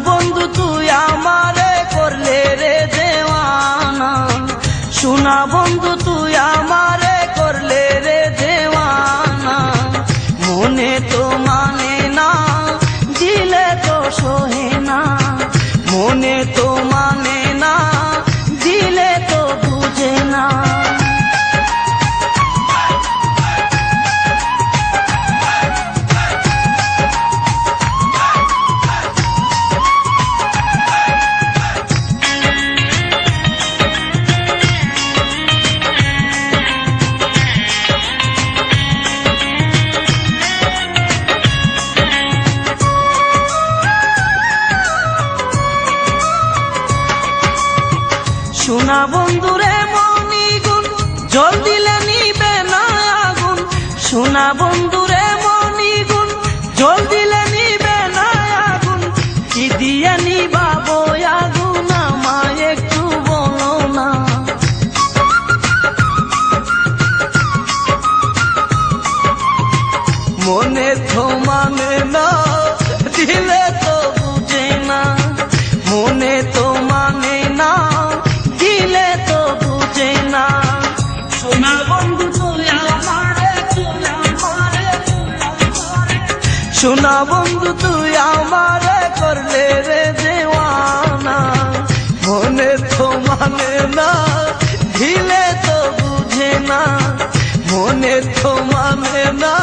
বন্ধু তুই আমারে করলে রে দেওয়ানা, সোনা বন্ধু তুই আমারে করলে রে দেওয়ানা। মনে তো মানে না, দিলে তো সহে না, মনে তো মানে না, দিলে তো বুঝে না। সোনা বন্ধুরে মনি গুণ, জল দিলে নিবে না আগুন। সোনা বন্ধুরে মনি গুণ, জল দিলে নিবে না আগুন। কি দিয়ে নিবাবো আগুন আমায় একটু বলো না। মনে তো মানে না, দিলে তো বুঝে না, মনে তো মানে না, দিলে তো বুঝে না। সোনা বন্ধু তুই আমারে, সোনা বন্ধু তুই আমারে করলে রে দেওয়ানা। মনে তো মানে না, দিলে তো বুঝে না, মনে তো মানে না।